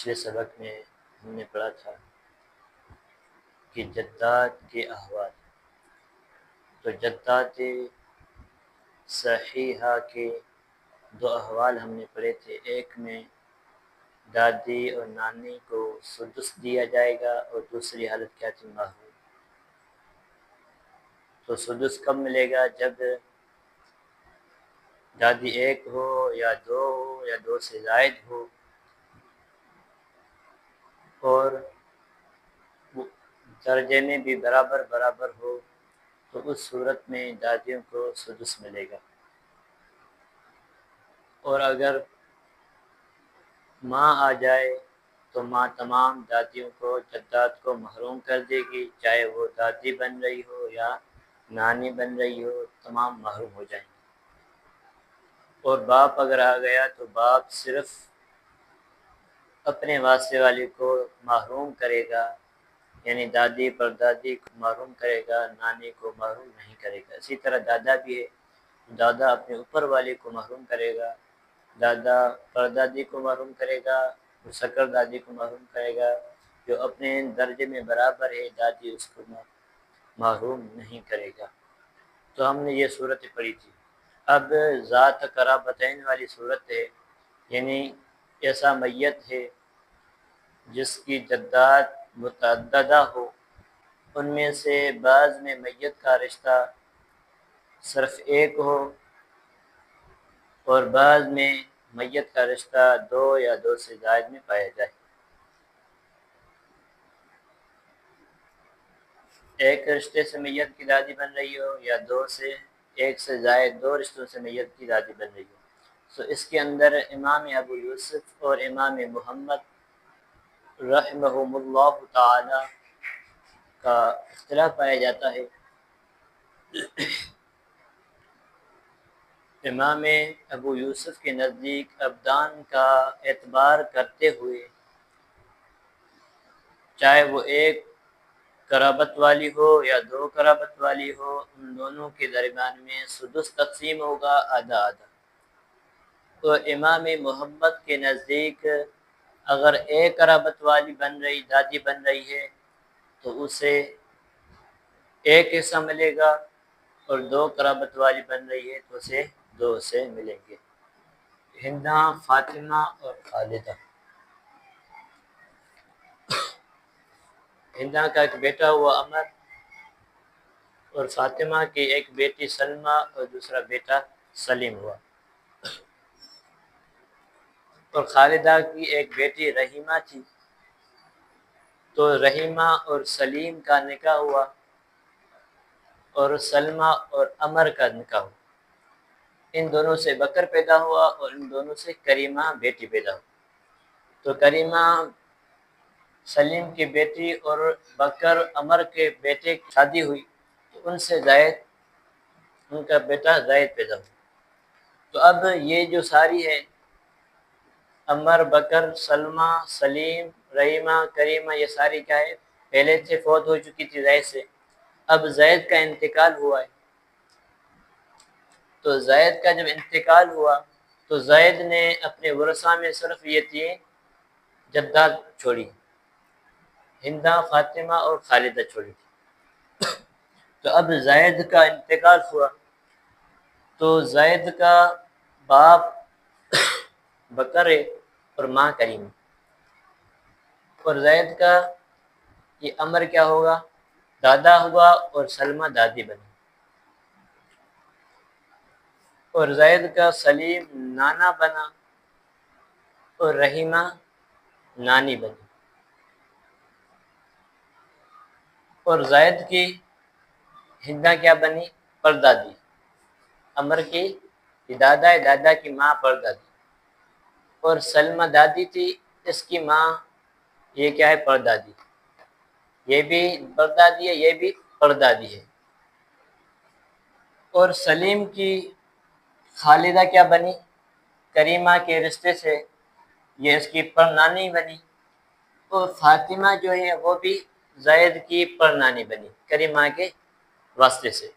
پچھلے سبق میں ہم نے پڑھا تھا کہ جدات کے احوال. تو جدات صحیحہ کے دو احوال ہم نے پڑھے تھے. ایک میں دادی اور نانی کو سدس دیا جائے گا اور دوسری حالت کیا تھی؟ محروم. تو سدس کب ملے گا؟ جب دادی ایک ہو یا دو ہو یا دو سے زائد ہو اور درجے میں بھی برابر برابر ہو، تو اس صورت میں دادیوں کو سدس ملے گا. اور اگر ماں آ جائے تو ماں تمام دادیوں کو، جدات کو محروم کر دے گی، چاہے وہ دادی بن رہی ہو یا نانی بن رہی ہو، تمام محروم ہو جائیں گے. اور باپ اگر آ گیا تو باپ صرف اپنے واسطے والی کو محروم کرے گا، یعنی دادی پردادی کو محروم کرے گا، نانی کو محروم نہیں کرے گا. اسی طرح دادا بھی ہے، دادا اپنے اوپر والے کو محروم کرے گا، دادا پردادی کو محروم کرے گا، مسکر دادی کو محروم کرے گا. جو اپنے درجے میں برابر ہے دادی اس کو محروم نہیں کرے گا. تو ہم نے یہ صورت پڑھی تھی. اب ذات قرابتین والی صورت ہے، یعنی ایسا میت ہے جس کی جدات متعددہ ہو، ان میں سے بعض میں میت کا رشتہ صرف ایک ہو اور بعض میں میت کا رشتہ دو یا دو سے زائد میں پایا جائے. ایک رشتے سے میت کی دادی بن رہی ہو یا دو سے ایک سے زائد دو رشتوں سے میت کی دادی بن رہی ہو. تو اس کے اندر امام ابو یوسف اور امام محمد رحمہم اللہ تعالی کا اختلاف پایا جاتا ہے. امام ابو یوسف کے نزدیک ابدان کا اعتبار کرتے ہوئے چاہے وہ ایک قرابت والی ہو یا دو قرابت والی ہو، ان دونوں کے درمیان میں سدس تقسیم ہوگا، آدھا آدھا. تو امام محمد کے نزدیک اگر ایک قرابت والی دادی بن رہی ہے تو اسے ایک حصہ ملے گا، اور دو قرابت والی بن رہی ہے تو اسے دو سے ملیں گے. ہندہ، فاطمہ اور خالدہ. ہندہ کا ایک بیٹا ہوا عمر، اور فاطمہ کی ایک بیٹی سلمہ اور دوسرا بیٹا سلیم ہوا. اور خالدہ کی ایک بیٹی رحیمہ تھی. تو رحیمہ اور سلیم کا نکاح ہوا اور سلمہ اور عمر کا نکاح ہوا. ان دونوں سے بکر پیدا ہوا اور ان دونوں سے کریمہ بیٹی پیدا ہوا. تو کریمہ سلیم کی بیٹی اور بکر عمر کے بیٹے کی شادی ہوئی، تو ان سے زید، ان کا بیٹا زید پیدا ہوا. تو اب یہ جو ساری ہے عمر، بکر، سلمہ، سلیم، رحیمہ، کریمہ، یہ ساری کیا ہے؟ پہلے سے فوت ہو چکی تھی زید سے. اب زید کا انتقال ہوا ہے. تو زید کا جب انتقال ہوا تو زید نے اپنے ورثہ میں صرف یہ تین جدات چھوڑی، ہندہ، فاطمہ اور خالدہ چھوڑی تھی. تو اب زید کا انتقال ہوا تو زید کا باپ بکر ہے اور ماں کریم. اور زید کا یہ عمر کیا ہوگا؟ دادا ہوا اور سلمہ دادی بنی. اور زید کا سلیم نانا بنا اور رحیمہ نانی بنی. اور زید کی ہندہ کیا بنی؟ پردادی. عمر کی دادا ہے، دادا کی ماں پردادی. اور سلمہ دادی تھی، اس کی ماں یہ کیا ہے؟ پردادی. یہ بھی پردادی ہے، یہ بھی پردادی ہے. اور سلیم کی خالدہ کیا بنی؟ کریمہ کے رشتے سے، یہ اس کی پرنانی بنی. اور فاطمہ جو ہے وہ بھی زید کی پرنانی بنی کریمہ کے واسطے سے.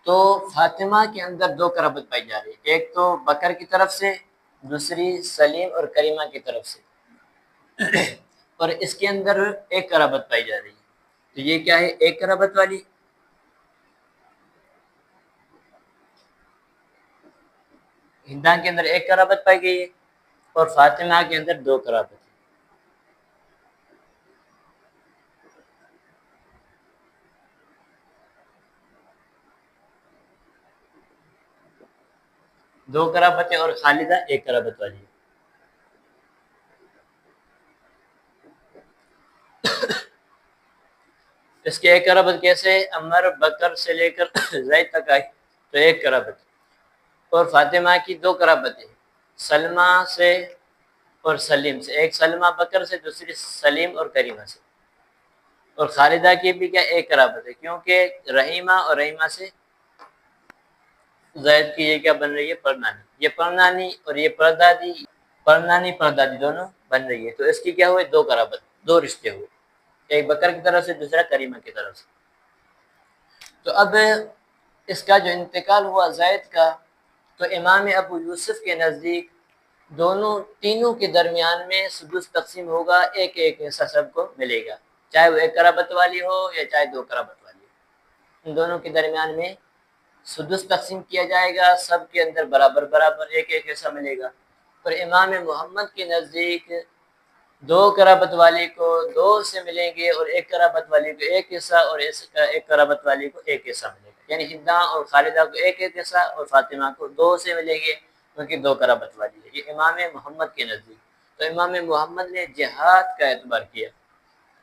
تو فاطمہ کے اندر دو قرابت پائی جا رہی ہے، ایک تو بکر کی طرف سے دوسری سلیم اور کریمہ کی طرف سے، اور اس کے اندر ایک قرابت پائی جا رہی ہے. تو یہ کیا ہے؟ ایک قرابت والی. ہندا کے اندر ایک قرابت پائی گئی ہے اور فاطمہ کے اندر دو قرابت. دو قرابتیں اور خالدہ ایک قرابت والی ہے. اس کے ایک قرابت کیسے؟ عمر بکر سے لے کر زید تک آئی تو ایک قرابت. اور فاطمہ کی دو قرابتیں، سلمہ سے اور سلیم سے، ایک سلمہ بکر سے، دوسری سلیم اور کریمہ سے. اور خالدہ کی بھی کیا ایک قرابت ہے، کیونکہ رحیمہ اور رحیمہ سے زید کی یہ کیا بن رہی ہے؟ پرنانی. یہ پرنانی اور یہ پردادی، پرنانی پردادی دونوں بن رہی ہے. تو اس کی کیا ہوئے؟ دو قرابت، دو رشتے ہوئے، ایک بکر کی طرف سے، دوسرا کریمہ کی طرف سے. تو اب اس کا جو انتقال ہوا زید کا، تو امام ابو یوسف کے نزدیک دونوں تینوں کے درمیان میں سدس تقسیم ہوگا، ایک ایک حصہ سب کو ملے گا، چاہے وہ ایک قرابت والی ہو یا چاہے دو قرابت والی ہو. ان دونوں کے درمیان میں سدس تقسیم کیا جائے گا، سب کے اندر برابر برابر ایک ایک حصہ ملے گا. پر امام محمد کے نزدیک دو قرابت والی کو دو سے ملیں گے، اور ایک قرابت والی کو ایک حصہ، اور ایک قرابت والی کو ایک حصہ ملے گا. یعنی ہندا اور خالدہ کو ایک ایک حصہ اور فاطمہ کو دو سے ملے گے، کیونکہ دو قرابت والی ہے. یہ امام محمد کے نزدیک. تو امام محمد نے جہاد کا اعتبار کیا،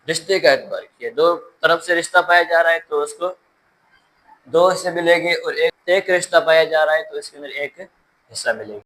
رشتے کا اعتبار کیا. دو طرف سے رشتہ پایا جا رہا ہے تو اس کو دو حصے ملے گے، اور ایک رشتہ پایا جا رہا ہے تو اس کے اندر ایک حصہ ملے گا.